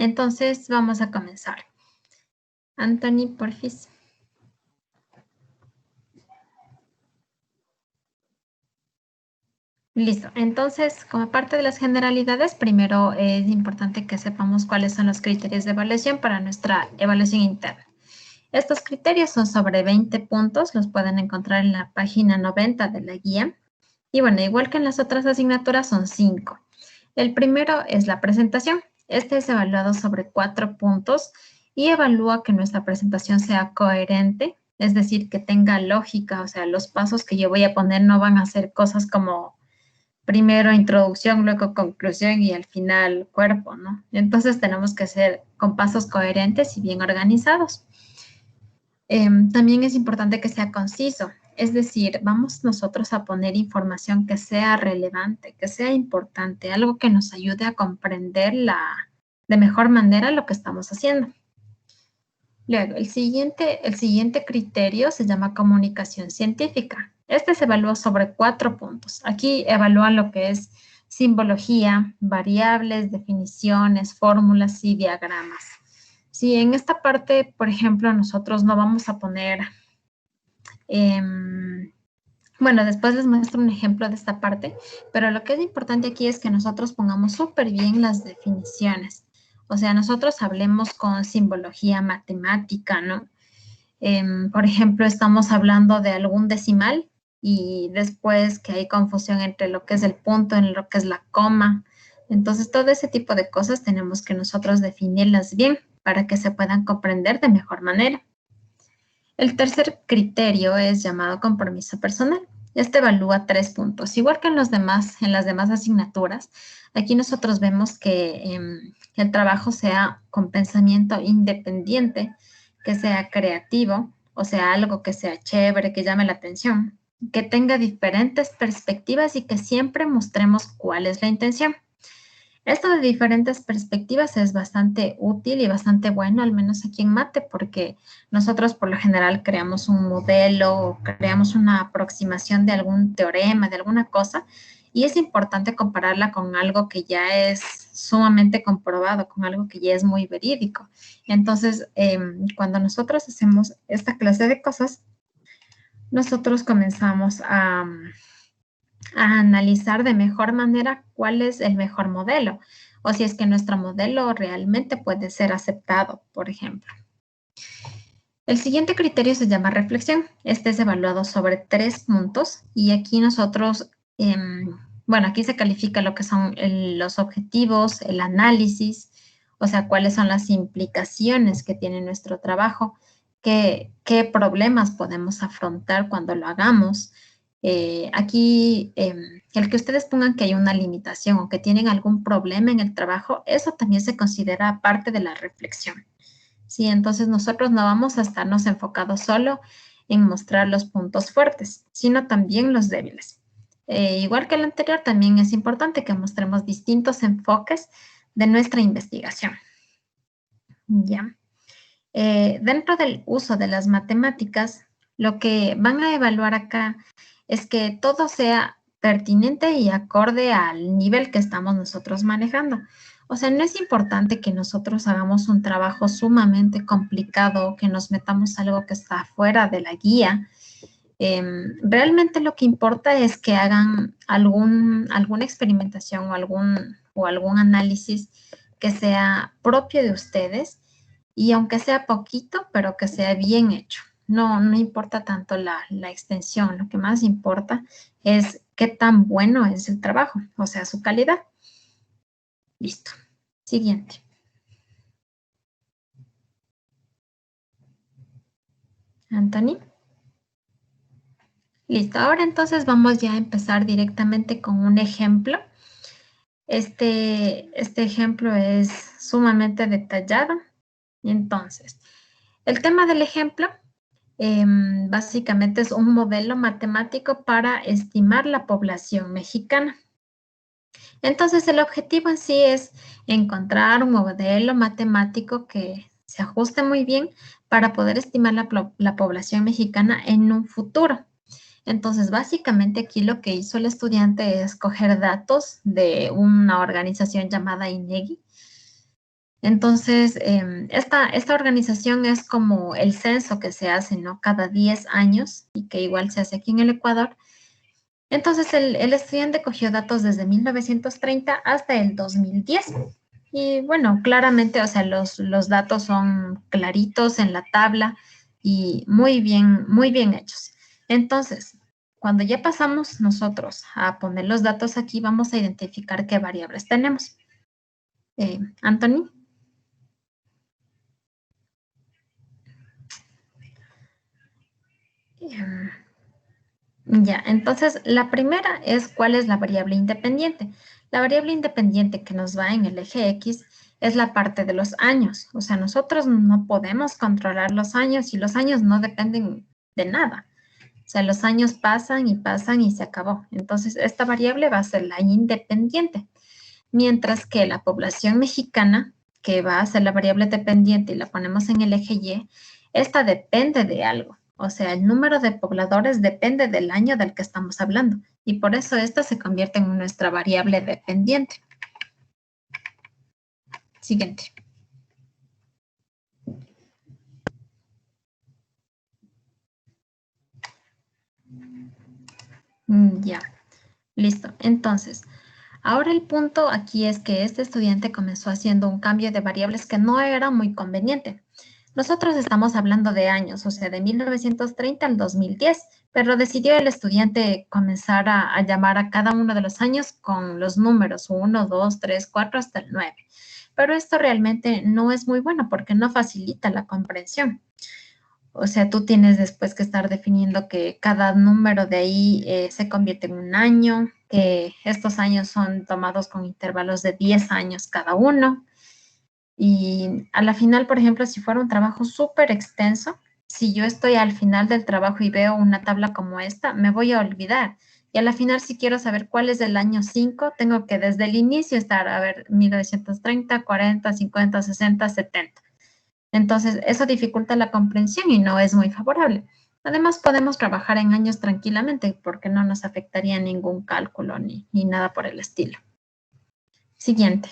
Entonces, vamos a comenzar. Anthony, porfis. Listo. Entonces, como parte de las generalidades, primero es importante que sepamos cuáles son los criterios de evaluación para nuestra evaluación interna. Estos criterios son sobre 20 puntos, los pueden encontrar en la página 90 de la guía. Y bueno, igual que en las otras asignaturas, son 5. El primero es la presentación. Este es evaluado sobre 4 puntos y evalúa que nuestra presentación sea coherente, es decir, que tenga lógica, o sea, los pasos que yo voy a poner no van a ser cosas como primero introducción, luego conclusión y al final cuerpo, ¿no? Entonces tenemos que ser con pasos coherentes y bien organizados. También es importante que sea conciso, es decir, vamos nosotros a poner información que sea relevante, que sea importante, algo que nos ayude a comprender de mejor manera lo que estamos haciendo. Luego, el siguiente criterio se llama comunicación científica. Este se evalúa sobre 4 puntos. Aquí evalúan lo que es simbología, variables, definiciones, fórmulas y diagramas. Si en esta parte, por ejemplo, nosotros no vamos a poner, bueno, después les muestro un ejemplo de esta parte, pero lo que es importante aquí es que nosotros pongamos súper bien las definiciones. O sea, nosotros hablemos con simbología matemática, ¿no? Por ejemplo, estamos hablando de algún decimal y después que hay confusión entre lo que es el punto y lo que es la coma. Entonces, todo ese tipo de cosas tenemos que nosotros definirlas bien para que se puedan comprender de mejor manera. El tercer criterio es llamado compromiso personal. Este evalúa 3 puntos. Igual que en las demás asignaturas, aquí nosotros vemos que el trabajo sea con pensamiento independiente, que sea creativo, o sea, algo que sea chévere, que llame la atención, que tenga diferentes perspectivas y que siempre mostremos cuál es la intención. Esto de diferentes perspectivas es bastante útil y bastante bueno, al menos aquí en Mate, porque nosotros por lo general creamos un modelo o creamos una aproximación de algún teorema, de alguna cosa, y es importante compararla con algo que ya es sumamente comprobado, con algo que ya es muy verídico. Entonces, cuando nosotros hacemos esta clase de cosas, nosotros comenzamos a analizar de mejor manera cuál es el mejor modelo o si es que nuestro modelo realmente puede ser aceptado, por ejemplo. El siguiente criterio se llama reflexión. Este es evaluado sobre 3 puntos y aquí nosotros, bueno, aquí se califica lo que son los objetivos, el análisis, o sea, cuáles son las implicaciones que tiene nuestro trabajo, qué problemas podemos afrontar cuando lo hagamos. Aquí, el que ustedes pongan que hay una limitación o que tienen algún problema en el trabajo, eso también se considera parte de la reflexión. Sí, entonces nosotros no vamos a estarnos enfocados solo en mostrar los puntos fuertes, sino también los débiles. Igual que el anterior, también es importante que mostremos distintos enfoques de nuestra investigación. Ya. Dentro del uso de las matemáticas, lo que van a evaluar acá es que todo sea pertinente y acorde al nivel que estamos nosotros manejando. O sea, no es importante que nosotros hagamos un trabajo sumamente complicado, que nos metamos algo que está fuera de la guía. Realmente lo que importa es que hagan alguna experimentación o algún análisis que sea propio de ustedes y aunque sea poquito, pero que sea bien hecho. No importa tanto la extensión, lo que más importa es qué tan bueno es el trabajo, o sea, su calidad. Listo. Siguiente. Anthony. Listo. Ahora entonces vamos ya a empezar directamente con un ejemplo. Este ejemplo es sumamente detallado. Entonces, el tema del ejemplo básicamente es un modelo matemático para estimar la población mexicana. Entonces, el objetivo en sí es encontrar un modelo matemático que se ajuste muy bien para poder estimar la población mexicana en un futuro. Entonces, básicamente aquí lo que hizo el estudiante es coger datos de una organización llamada INEGI Entonces, esta organización es como el censo que se hace, ¿no? Cada 10 años y que igual se hace aquí en el Ecuador. Entonces, el estudiante cogió datos desde 1930 hasta el 2010. Y bueno, claramente, o sea, los datos son claritos en la tabla y muy bien hechos. Entonces, cuando ya pasamos nosotros a poner los datos aquí, vamos a identificar qué variables tenemos. Anthony. Ya, entonces la primera es cuál es la variable independiente. La variable independiente que nos va en el eje X es la parte de los años. O sea, nosotros no podemos controlar los años y los años no dependen de nada. O sea, los años pasan y se acabó. Entonces, esta variable va a ser la independiente. Mientras que la población mexicana, que va a ser la variable dependiente y la ponemos en el eje Y, esta depende de algo. O sea, el número de pobladores depende del año del que estamos hablando. Y por eso esta se convierte en nuestra variable dependiente. Siguiente. Ya, listo. Entonces, ahora el punto aquí es que este estudiante comenzó haciendo un cambio de variables que no era muy conveniente. Nosotros estamos hablando de años, o sea, de 1930 al 2010, pero decidió el estudiante comenzar a llamar a cada uno de los años con los números 1, 2, 3, 4 hasta el 9. Pero esto realmente no es muy bueno porque no facilita la comprensión. O sea, tú tienes después que estar definiendo que cada número de ahí se convierte en un año, que estos años son tomados con intervalos de 10 años cada uno. Y a la final, por ejemplo, si fuera un trabajo súper extenso, si yo estoy al final del trabajo y veo una tabla como esta, me voy a olvidar. Y a la final, si quiero saber cuál es el año 5, tengo que desde el inicio estar, a ver, 1930, 40, 50, 60, 70. Entonces, eso dificulta la comprensión y no es muy favorable. Además, podemos trabajar en años tranquilamente porque no nos afectaría ningún cálculo ni nada por el estilo. Siguiente.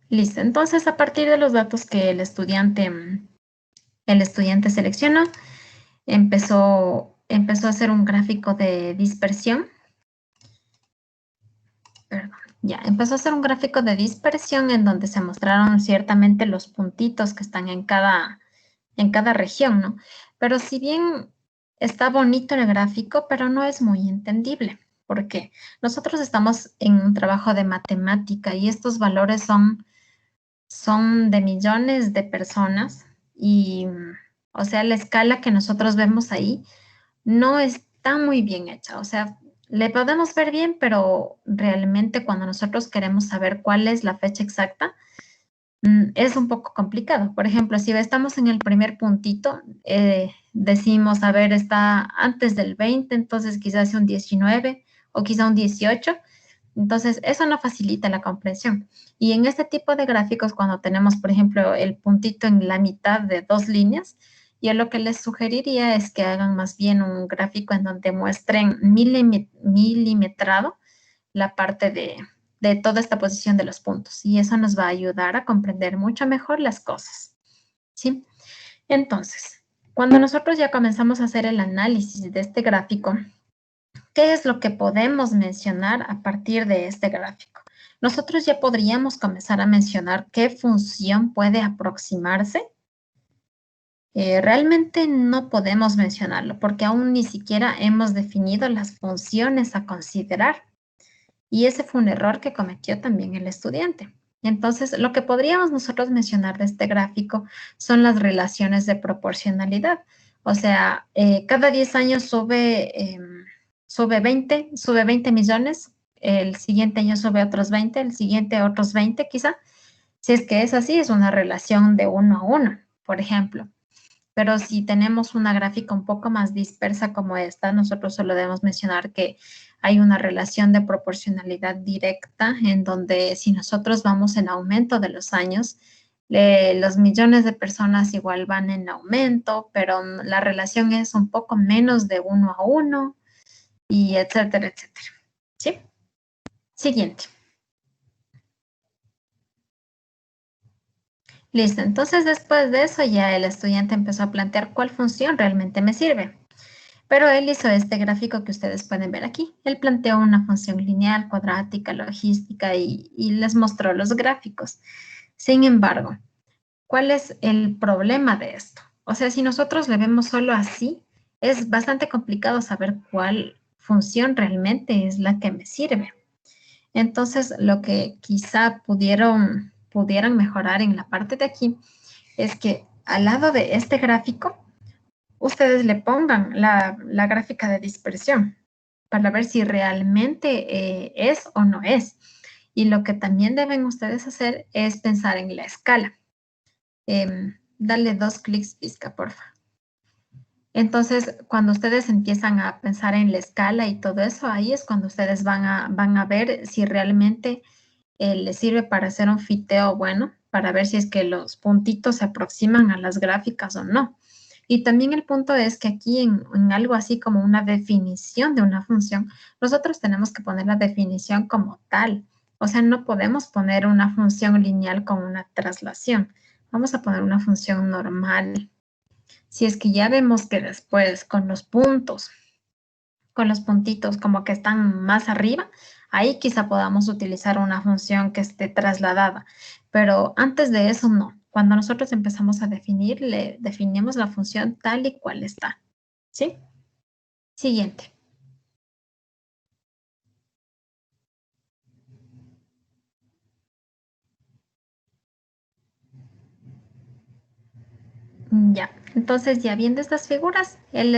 Listo. Entonces, a partir de los datos que el estudiante seleccionó, empezó a hacer un gráfico de dispersión. Perdón. Ya, empezó a hacer un gráfico de dispersión en donde se mostraron ciertamente los puntitos que están en cada región, ¿no? Pero si bien está bonito el gráfico, pero no es muy entendible. Porque nosotros estamos en un trabajo de matemática y estos valores son de millones de personas y, o sea, la escala que nosotros vemos ahí no está muy bien hecha. O sea, le podemos ver bien, pero realmente cuando nosotros queremos saber cuál es la fecha exacta, es un poco complicado. Por ejemplo, si estamos en el primer puntito, decimos, a ver, está antes del 20, entonces quizás un 19 o quizá un 18. Entonces, eso no facilita la comprensión. Y en este tipo de gráficos, cuando tenemos, por ejemplo, el puntito en la mitad de dos líneas, yo lo que les sugeriría es que hagan más bien un gráfico en donde muestren milimetrado la parte de toda esta posición de los puntos. Y eso nos va a ayudar a comprender mucho mejor las cosas. ¿Sí? Entonces, cuando nosotros ya comenzamos a hacer el análisis de este gráfico, ¿qué es lo que podemos mencionar a partir de este gráfico? Nosotros ya podríamos comenzar a mencionar qué función puede aproximarse. Realmente no podemos mencionarlo porque aún ni siquiera hemos definido las funciones a considerar. Y ese fue un error que cometió también el estudiante. Entonces, lo que podríamos nosotros mencionar de este gráfico son las relaciones de proporcionalidad. O sea, cada 10 años sube 20 millones, el siguiente año sube otros 20, el siguiente otros 20 quizá. Si es que es así, es una relación de 1 a 1, por ejemplo. Pero si tenemos una gráfica un poco más dispersa como esta, nosotros solo debemos mencionar que hay una relación de proporcionalidad directa en donde si nosotros vamos en aumento de los años, los millones de personas igual van en aumento, pero la relación es un poco menos de 1 a 1 y etcétera, etcétera. ¿Sí? Siguiente. Listo, entonces después de eso ya el estudiante empezó a plantear cuál función realmente me sirve. Pero él hizo este gráfico que ustedes pueden ver aquí. Él planteó una función lineal, cuadrática, logística y les mostró los gráficos. Sin embargo, ¿cuál es el problema de esto? O sea, si nosotros le vemos solo así, es bastante complicado saber cuál función realmente es la que me sirve. Entonces, lo que quizá pudieran mejorar en la parte de aquí es que al lado de este gráfico, ustedes le pongan la gráfica de dispersión para ver si realmente es o no es. Y lo que también deben ustedes hacer es pensar en la escala. Dale 2 clics, pizca, porfa. Entonces, cuando ustedes empiezan a pensar en la escala y todo eso, ahí es cuando ustedes van a ver si realmente les sirve para hacer un fiteo bueno, para ver si es que los puntitos se aproximan a las gráficas o no. Y también el punto es que aquí en algo así como una definición de una función, nosotros tenemos que poner la definición como tal. O sea, no podemos poner una función lineal con una traslación. Vamos a poner una función normal. Si es que ya vemos que después con los puntos, con los puntitos como que están más arriba, ahí quizá podamos utilizar una función que esté trasladada. Pero antes de eso, no. Cuando nosotros empezamos a definir, le definimos la función tal y cual está. ¿Sí? Siguiente. Ya. Entonces, ya viendo estas figuras, él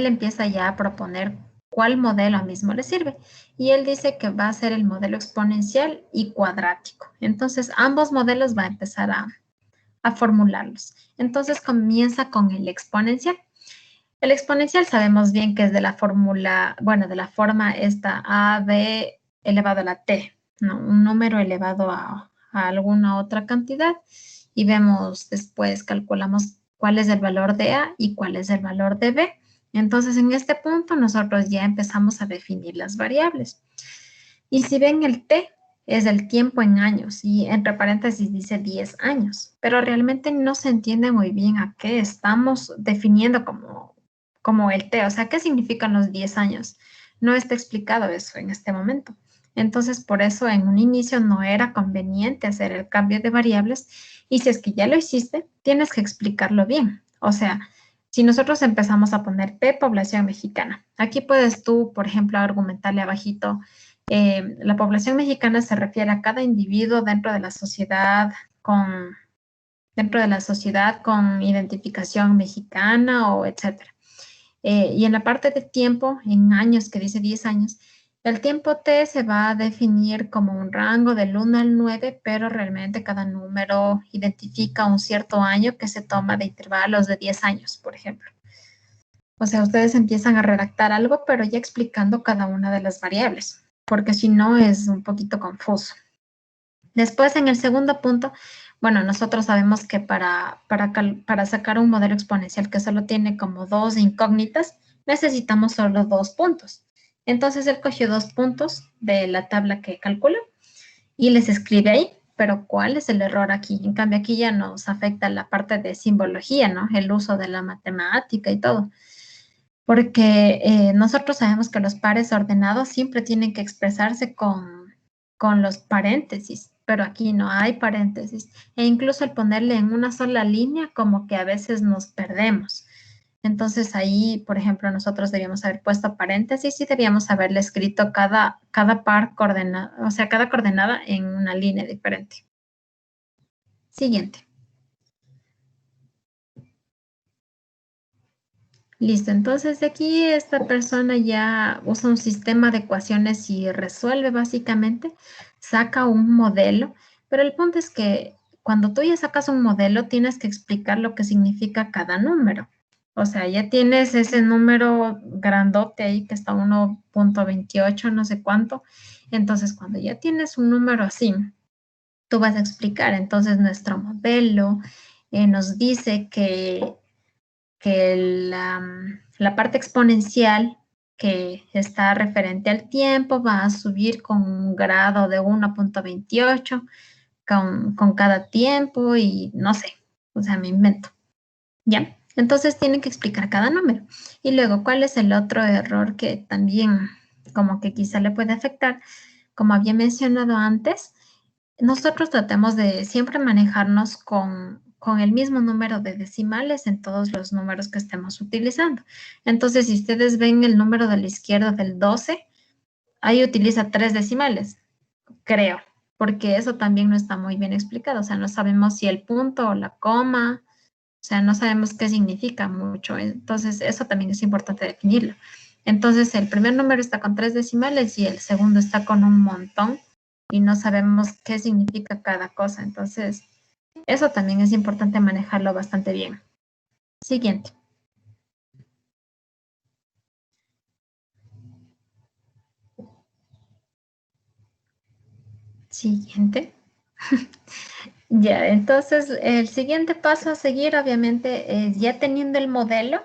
empieza ya a proponer cuál modelo mismo le sirve. Y él dice que va a ser el modelo exponencial y cuadrático. Entonces, ambos modelos va a empezar a formularlos. Entonces, comienza con el exponencial. El exponencial sabemos bien que es de la fórmula, bueno, de la forma esta a b elevado a la t, ¿no? Un número elevado a alguna otra cantidad y vemos después, calculamos cuál es el valor de a y cuál es el valor de b. Entonces, en este punto nosotros ya empezamos a definir las variables. Y si ven el t, es el tiempo en años y entre paréntesis dice 10 años, pero realmente no se entiende muy bien a qué estamos definiendo como el t, o sea, qué significan los 10 años. No está explicado eso en este momento. Entonces, por eso en un inicio no era conveniente hacer el cambio de variables y si es que ya lo hiciste, tienes que explicarlo bien. O sea, si nosotros empezamos a poner P, población mexicana, aquí puedes tú, por ejemplo, argumentarle abajito la población mexicana se refiere a cada individuo dentro de la sociedad con identificación mexicana o etcétera. Y en la parte de tiempo, en años, que dice 10 años, el tiempo T se va a definir como un rango del 1 al 9, pero realmente cada número identifica un cierto año que se toma de intervalos de 10 años, por ejemplo. O sea, ustedes empiezan a redactar algo, pero ya explicando cada una de las variables, porque si no es un poquito confuso. Después, en el segundo punto, bueno, nosotros sabemos que para sacar un modelo exponencial que solo tiene como dos incógnitas, necesitamos solo 2 puntos. Entonces, él cogió 2 puntos de la tabla que calcula y les escribe ahí. Pero ¿cuál es el error aquí? En cambio, aquí ya nos afecta la parte de simbología, ¿no? El uso de la matemática y todo. Porque nosotros sabemos que los pares ordenados siempre tienen que expresarse con los paréntesis, pero aquí no hay paréntesis. E incluso el ponerle en una sola línea, como que a veces nos perdemos. Entonces ahí, por ejemplo, nosotros debíamos haber puesto paréntesis y debíamos haberle escrito cada par coordenada, o sea, cada coordenada en una línea diferente. Siguiente. Listo, entonces de aquí esta persona ya usa un sistema de ecuaciones y resuelve básicamente, saca un modelo, pero el punto es que cuando tú ya sacas un modelo tienes que explicar lo que significa cada número. O sea, ya tienes ese número grandote ahí que está 1.28, no sé cuánto. Entonces, cuando ya tienes un número así, tú vas a explicar. Entonces, nuestro modelo nos dice que la parte exponencial, que está referente al tiempo, va a subir con un grado de 1,28 con cada tiempo y no sé, o sea, me invento. ¿Ya? Entonces tienen que explicar cada número. Y luego, ¿cuál es el otro error que también como que quizá le puede afectar? Como había mencionado antes, nosotros tratemos de siempre manejarnos con el mismo número de decimales en todos los números que estemos utilizando. Entonces, si ustedes ven el número de la izquierda del 12, ahí utiliza 3 decimales, creo, porque eso también no está muy bien explicado. O sea, no sabemos si el punto o la coma, o sea, no sabemos qué significa mucho. Entonces, eso también es importante definirlo. Entonces, el primer número está con 3 decimales y el segundo está con un montón y no sabemos qué significa cada cosa. Entonces, eso también es importante manejarlo bastante bien. Siguiente. Siguiente. Ya, entonces el siguiente paso a seguir, obviamente, es ya teniendo el modelo,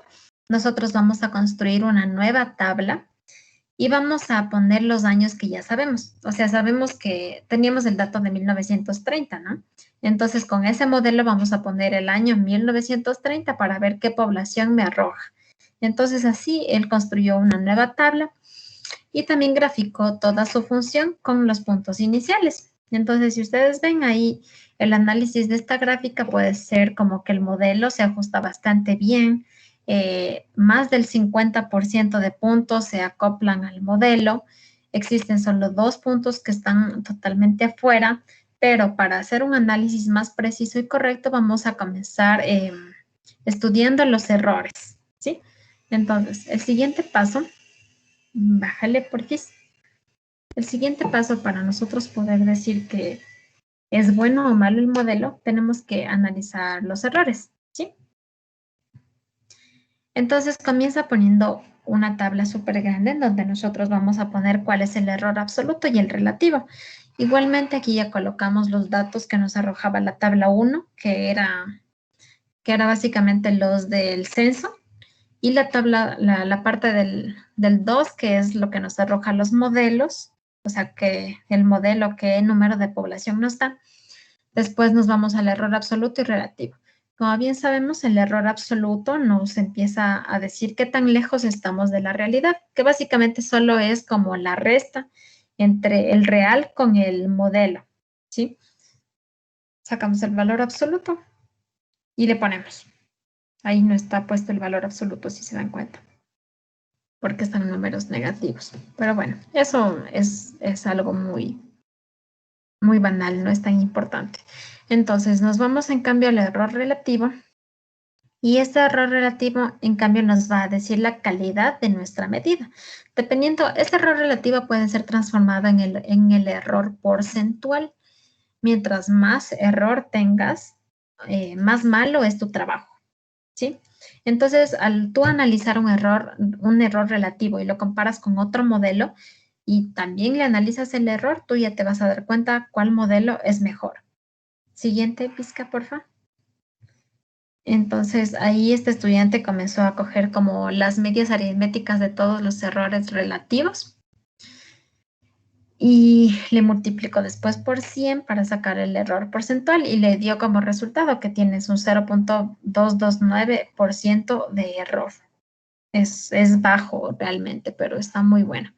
nosotros vamos a construir una nueva tabla y vamos a poner los años que ya sabemos. O sea, sabemos que teníamos el dato de 1930, ¿no? Entonces, con ese modelo vamos a poner el año 1930 para ver qué población me arroja. Entonces, así él construyó una nueva tabla y también graficó toda su función con los puntos iniciales. Entonces, si ustedes ven ahí, el análisis de esta gráfica puede ser como que el modelo se ajusta bastante bien, más del 50% de puntos se acoplan al modelo, existen solo 2 puntos que están totalmente afuera, pero para hacer un análisis más preciso y correcto vamos a comenzar estudiando los errores, ¿sí? Entonces, el siguiente paso, bájale porfis. El siguiente paso para nosotros poder decir que es bueno o malo el modelo, tenemos que analizar los errores, ¿sí? Entonces comienza poniendo una tabla súper grande en donde nosotros vamos a poner cuál es el error absoluto y el relativo. Igualmente aquí ya colocamos los datos que nos arrojaba la tabla 1, que era básicamente los del censo, y la tabla, la parte del 2, que es lo que nos arroja los modelos, o sea, que el modelo, qué número de población nos da. Después nos vamos al error absoluto y relativo. Como bien sabemos, el error absoluto nos empieza a decir qué tan lejos estamos de la realidad, que básicamente solo es como la resta entre el real con el modelo, ¿sí? Sacamos el valor absoluto y le ponemos. Ahí no está puesto el valor absoluto, si se dan cuenta, porque están números negativos. Pero bueno, eso es algo muy banal, no es tan importante. Entonces, nos vamos en cambio al error relativo y este error relativo, en cambio, nos va a decir la calidad de nuestra medida. Dependiendo, este error relativo puede ser transformado en el error porcentual. Mientras más error tengas, más malo es tu trabajo, ¿sí? Entonces, al tú analizar un error relativo y lo comparas con otro modelo y también le analizas el error, tú ya te vas a dar cuenta cuál modelo es mejor. Siguiente pizca, por favor. Entonces, ahí este estudiante comenzó a coger como las medias aritméticas de todos los errores relativos y le multiplicó después por 100 para sacar el error porcentual y le dio como resultado que tienes un 0,229% de error. Es bajo realmente, pero está muy bueno.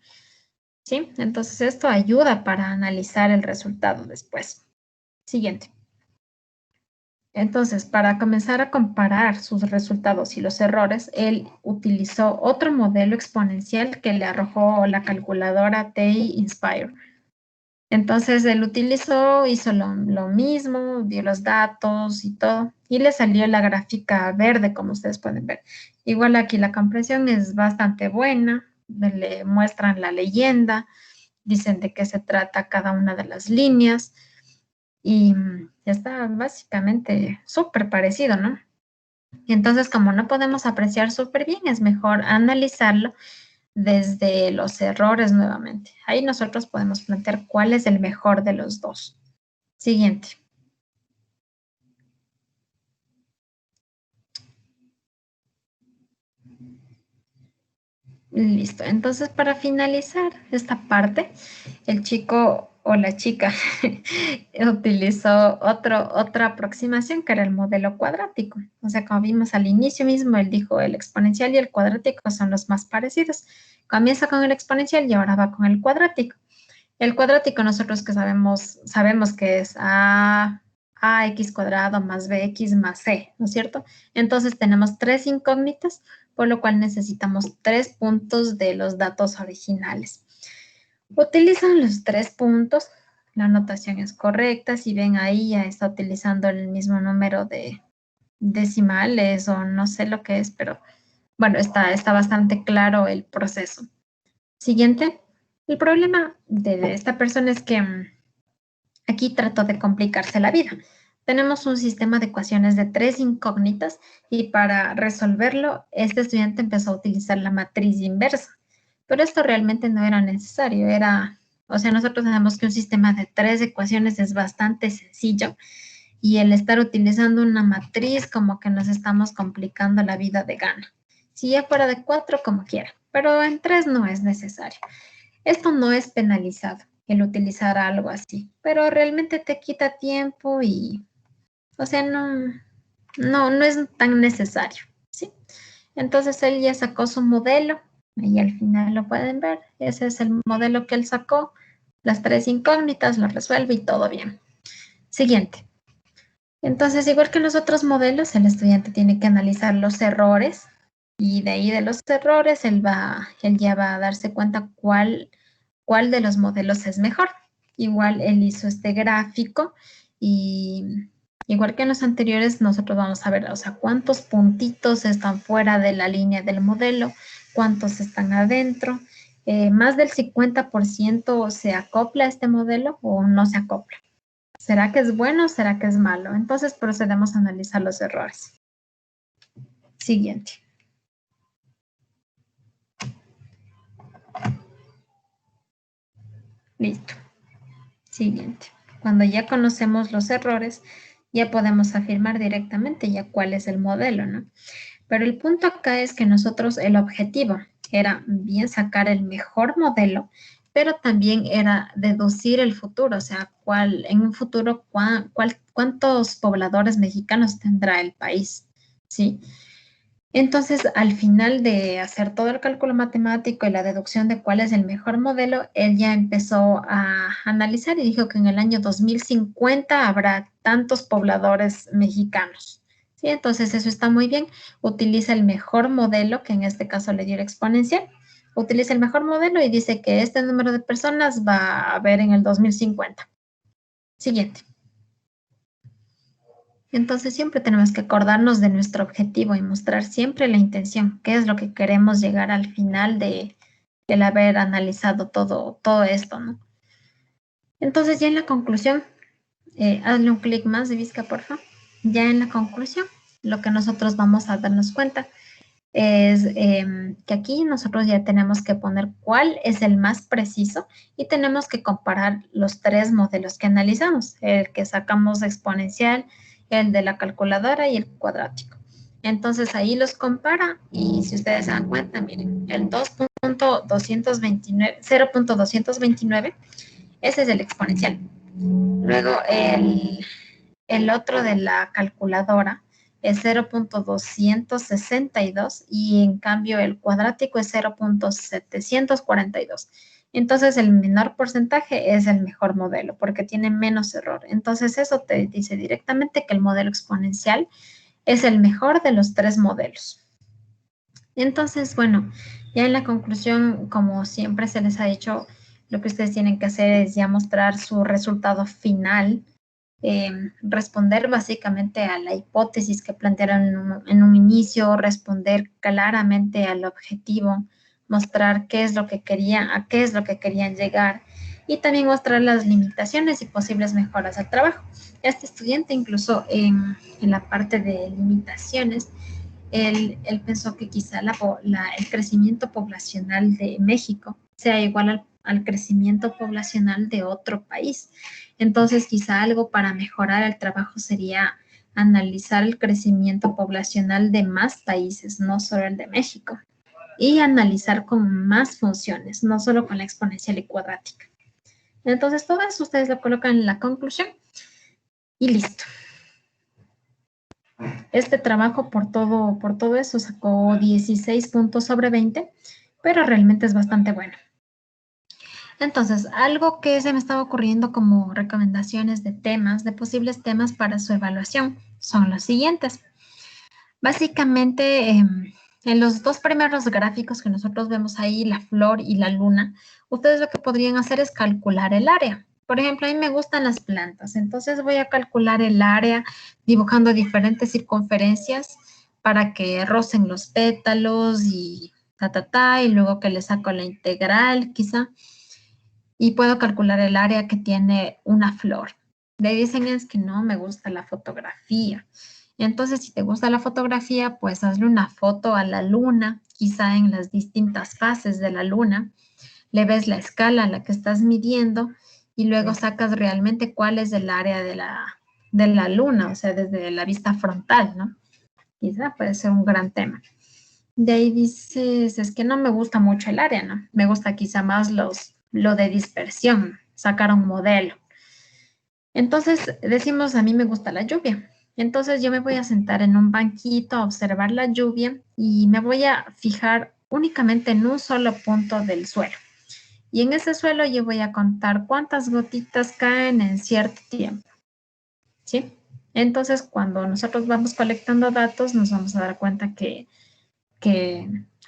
¿Sí? Entonces, esto ayuda para analizar el resultado después. Siguiente. Entonces, para comenzar a comparar sus resultados y los errores, él utilizó otro modelo exponencial que le arrojó la calculadora TI Inspire. Entonces, él hizo lo mismo, dio los datos y todo, y le salió la gráfica verde, como ustedes pueden ver. Igual aquí la comprensión es bastante buena, le muestran la leyenda, dicen de qué se trata cada una de las líneas. Y está básicamente súper parecido, ¿no? Entonces, como no podemos apreciar súper bien, es mejor analizarlo desde los errores nuevamente. Ahí nosotros podemos plantear cuál es el mejor de los dos. Siguiente. Listo. Entonces, para finalizar esta parte, el chico o la chica utilizó otra aproximación que era el modelo cuadrático. O sea, como vimos al inicio mismo, él dijo el exponencial y el cuadrático son los más parecidos. Comienza con el exponencial y ahora va con el cuadrático. El cuadrático nosotros que sabemos que es ax cuadrado más bx más c, ¿no es cierto? Entonces tenemos tres incógnitas, por lo cual necesitamos 3 puntos de los datos originales. Utilizan los 3 puntos, la notación es correcta, si ven ahí ya está utilizando el mismo número de decimales o no sé lo que es, pero bueno, está bastante claro el proceso. Siguiente. El problema de esta persona es que aquí trató de complicarse la vida. Tenemos un sistema de ecuaciones de 3 incógnitas y para resolverlo, este estudiante empezó a utilizar la matriz inversa. Pero esto realmente no era necesario, o sea, nosotros sabemos que un sistema de 3 ecuaciones es bastante sencillo y el estar utilizando una matriz como que nos estamos complicando la vida de gana. Si ya fuera de 4, como quiera, pero en 3 no es necesario. Esto no es penalizado, el utilizar algo así, pero realmente te quita tiempo y, o sea, no es tan necesario, ¿sí? Entonces él ya sacó su modelo, y al final lo pueden ver, ese es el modelo que él sacó, las 3 incógnitas, lo resuelve y todo bien. Siguiente. Entonces, igual que los otros modelos, el estudiante tiene que analizar los errores y de ahí de los errores él ya va a darse cuenta cuál de los modelos es mejor. Igual él hizo este gráfico y igual que en los anteriores, nosotros vamos a ver, o sea, cuántos puntitos están fuera de la línea del modelo, cuántos están adentro. Más del 50% se acopla a este modelo o no se acopla. ¿Será que es bueno o será que es malo? Entonces procedemos a analizar los errores. Siguiente. Listo. Siguiente. Cuando ya conocemos los errores, ya podemos afirmar directamente ya cuál es el modelo, ¿no? Pero el punto acá es que nosotros, el objetivo era bien sacar el mejor modelo, pero también era deducir el futuro, o sea, en un futuro, cuántos pobladores mexicanos tendrá el país, ¿sí? Entonces, al final de hacer todo el cálculo matemático y la deducción de cuál es el mejor modelo, él ya empezó a analizar y dijo que en el año 2050 habrá tantos pobladores mexicanos. Sí, entonces eso está muy bien. Utiliza el mejor modelo, que en este caso le dio el exponencial. Utiliza el mejor modelo y dice que este número de personas va a haber en el 2050. Siguiente. Entonces siempre tenemos que acordarnos de nuestro objetivo y mostrar siempre la intención, qué es lo que queremos llegar al final del haber analizado todo esto, ¿no? Entonces ya en la conclusión, hazle un clic más de Vizca, por favor. Ya en la conclusión, lo que nosotros vamos a darnos cuenta es que aquí nosotros ya tenemos que poner cuál es el más preciso y tenemos que comparar los 3 modelos que analizamos, el que sacamos exponencial, el de la calculadora y el cuadrático. Entonces ahí los compara y si ustedes se dan cuenta, miren, el 2.229, 0.229, ese es el exponencial. Luego el otro de la calculadora es 0.262 y en cambio el cuadrático es 0.742. Entonces el menor porcentaje es el mejor modelo porque tiene menos error. Entonces eso te dice directamente que el modelo exponencial es el mejor de los 3 modelos. Entonces, bueno, ya en la conclusión, como siempre se les ha dicho, lo que ustedes tienen que hacer es ya mostrar su resultado final, responder básicamente a la hipótesis que plantearon en un inicio, responder claramente al objetivo, mostrar qué es lo que querían, a qué es lo que querían llegar y también mostrar las limitaciones y posibles mejoras al trabajo. Este estudiante incluso en la parte de limitaciones, él pensó que quizá el crecimiento poblacional de México sea igual al crecimiento poblacional de otro país. Entonces, quizá algo para mejorar el trabajo sería analizar el crecimiento poblacional de más países, no solo el de México. y analizar con más funciones, no solo con la exponencial y cuadrática. Entonces, todo eso ustedes lo colocan en la conclusión y listo. Este trabajo por todo eso sacó 16 puntos sobre 20, pero realmente es bastante bueno. Entonces, algo que se me estaba ocurriendo como recomendaciones de temas, de posibles temas para su evaluación, son los siguientes. Básicamente, en los dos primeros gráficos que nosotros vemos ahí, la flor y la luna, ustedes lo que podrían hacer es calcular el área. Por ejemplo, a mí me gustan las plantas, entonces voy a calcular el área dibujando diferentes circunferencias para que rocen los pétalos y y luego que le saco la integral quizá, y puedo calcular el área que tiene una flor. De ahí dicen es que no me gusta la fotografía. Entonces, si te gusta la fotografía, pues hazle una foto a la luna, quizá en las distintas fases de la luna. Le ves la escala a la que estás midiendo y luego sacas realmente cuál es el área de la luna, o sea, desde la vista frontal, ¿no? Quizá puede ser un gran tema. De ahí dices, es que no me gusta mucho el área, ¿no? Me gusta quizá más lo de dispersión, sacar un modelo. Entonces decimos, a mí me gusta la lluvia. Entonces yo me voy a sentar en un banquito a observar la lluvia y me voy a fijar únicamente en un solo punto del suelo. Y en ese suelo yo voy a contar cuántas gotitas caen en cierto tiempo. ¿Sí? Entonces cuando nosotros vamos colectando datos nos vamos a dar cuenta que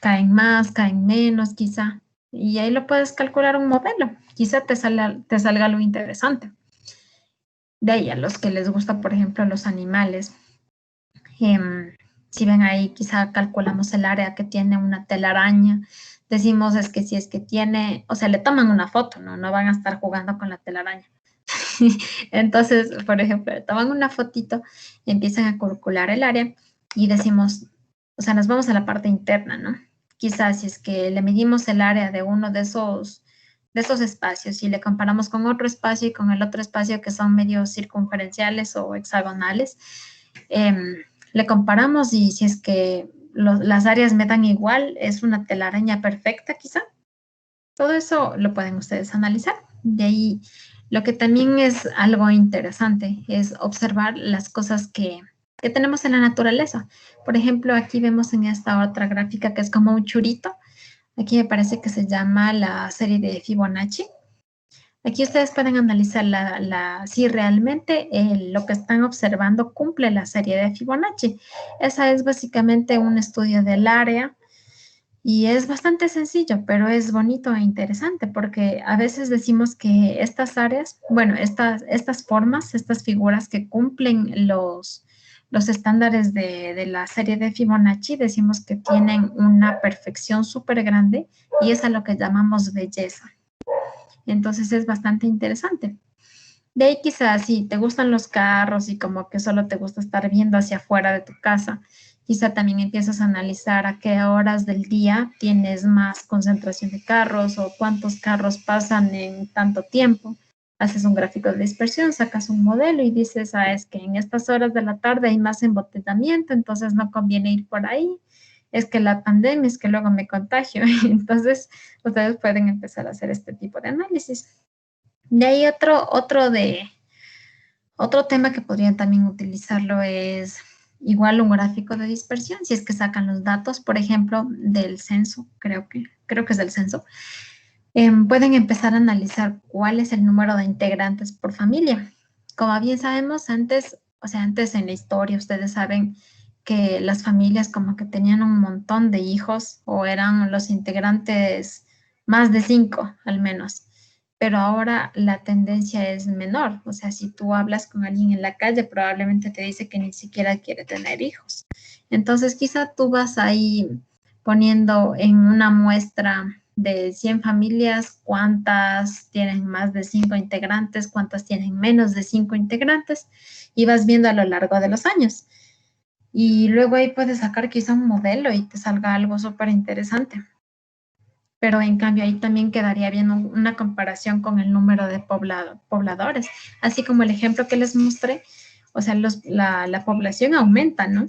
caen más, caen menos, quizá. Y ahí lo puedes calcular un modelo. Quizá te salga algo interesante. De ahí a los que les gusta, por ejemplo, los animales. Si ven ahí, quizá calculamos el área que tiene una telaraña. Decimos es que si es que tiene, o sea, le toman una foto, ¿no? No van a estar jugando con la telaraña. Entonces, por ejemplo, le toman una fotito, empiezan a calcular el área y decimos, o sea, nos vamos a la parte interna, ¿no? Quizás si es que le medimos el área de uno de esos espacios y le comparamos con otro espacio y con el otro espacio que son medios circunferenciales o hexagonales, le comparamos y si es que las áreas me dan igual, es una telaraña perfecta quizá. Todo eso lo pueden ustedes analizar. De ahí, lo que también es algo interesante es observar las cosas que tenemos en la naturaleza. Por ejemplo, aquí vemos en esta otra gráfica que es como un churito. Aquí me parece que se llama la serie de Fibonacci. Aquí ustedes pueden analizar si realmente lo que están observando cumple la serie de Fibonacci. Esa es básicamente un estudio del área y es bastante sencillo, pero es bonito e interesante porque a veces decimos que estas áreas, bueno, estas formas, estas figuras que cumplen los estándares de la serie de Fibonacci, decimos que tienen una perfección súper grande y es a lo que llamamos belleza. Entonces es bastante interesante. De ahí quizás si te gustan los carros y como que solo te gusta estar viendo hacia afuera de tu casa, quizá también empiezas a analizar a qué horas del día tienes más concentración de carros o cuántos carros pasan en tanto tiempo. Haces un gráfico de dispersión, sacas un modelo y dices, es que en estas horas de la tarde hay más embotellamiento, entonces no conviene ir por ahí. Es que la pandemia es que luego me contagio. Entonces, ustedes pueden empezar a hacer este tipo de análisis. De ahí otro tema que podrían también utilizarlo es igual un gráfico de dispersión, si es que sacan los datos, por ejemplo, del censo, creo que es del censo. Pueden empezar a analizar cuál es el número de integrantes por familia. Como bien sabemos, antes en la historia, ustedes saben que las familias como que tenían un montón de hijos o eran los integrantes más de 5 al menos. Pero ahora la tendencia es menor. O sea, si tú hablas con alguien en la calle, probablemente te dice que ni siquiera quiere tener hijos. Entonces, quizá tú vas ahí poniendo en una muestra de 100 familias, cuántas tienen más de 5 integrantes, cuántas tienen menos de 5 integrantes, y vas viendo a lo largo de los años. Y luego ahí puedes sacar quizá un modelo y te salga algo súper interesante. Pero en cambio ahí también quedaría bien una comparación con el número de pobladores, así como el ejemplo que les mostré, o sea, la población aumenta, ¿no?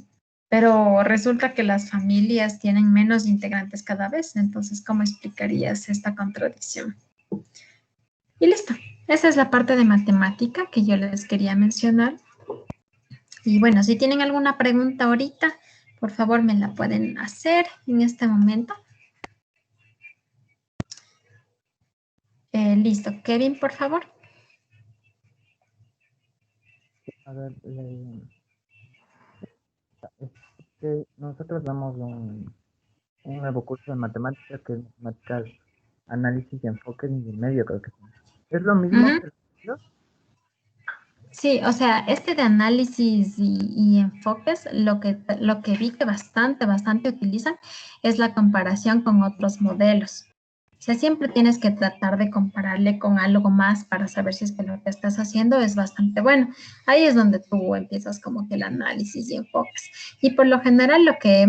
pero resulta que las familias tienen menos integrantes cada vez. Entonces, ¿cómo explicarías esta contradicción? Y listo. Esa es la parte de matemática que yo les quería mencionar. Y bueno, si tienen alguna pregunta ahorita, por favor me la pueden hacer en este momento. Listo. Kevin, por favor. A ver, que nosotros damos un nuevo curso de matemáticas, que es matemáticas, análisis, enfoques y medio, creo que sí. ¿Es lo mismo que los? Sí, o sea, este de análisis y enfoques, lo que vi que bastante utilizan es la comparación con otros modelos. O sea, siempre tienes que tratar de compararle con algo más para saber si es que lo que estás haciendo es bastante bueno. Ahí es donde tú empiezas como que el análisis y enfoques. Y por lo general lo que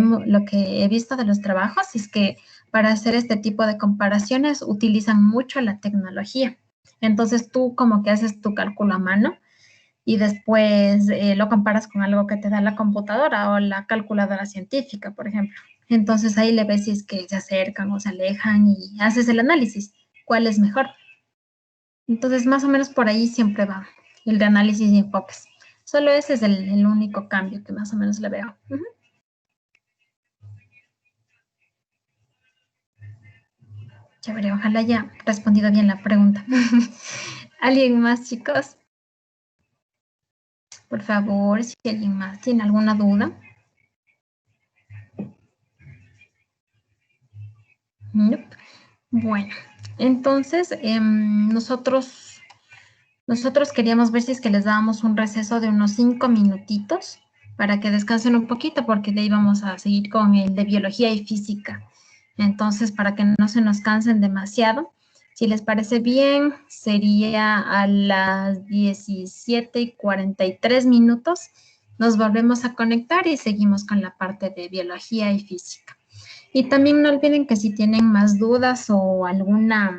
he visto de los trabajos es que para hacer este tipo de comparaciones utilizan mucho la tecnología. Entonces tú como que haces tu cálculo a mano y después lo comparas con algo que te da la computadora o la calculadora científica, por ejemplo. Entonces ahí le ves si es que se acercan o se alejan y haces el análisis, cuál es mejor. Entonces más o menos por ahí siempre va el de análisis y enfoques. Solo ese es el único cambio que más o menos le veo. Chévere, ojalá haya respondido bien la pregunta. ¿Alguien más, chicos? Por favor, si alguien más tiene alguna duda. Nope. Bueno, entonces nosotros queríamos ver si es que les dábamos un receso de unos 5 minutitos para que descansen un poquito porque de ahí vamos a seguir con el de biología y física. Entonces, para que no se nos cansen demasiado, si les parece bien, sería a las 17:43. Nos volvemos a conectar y seguimos con la parte de biología y física. Y también no olviden que si tienen más dudas o alguna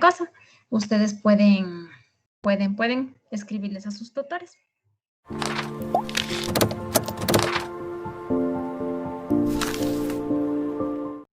cosa, ustedes pueden escribirles a sus tutores.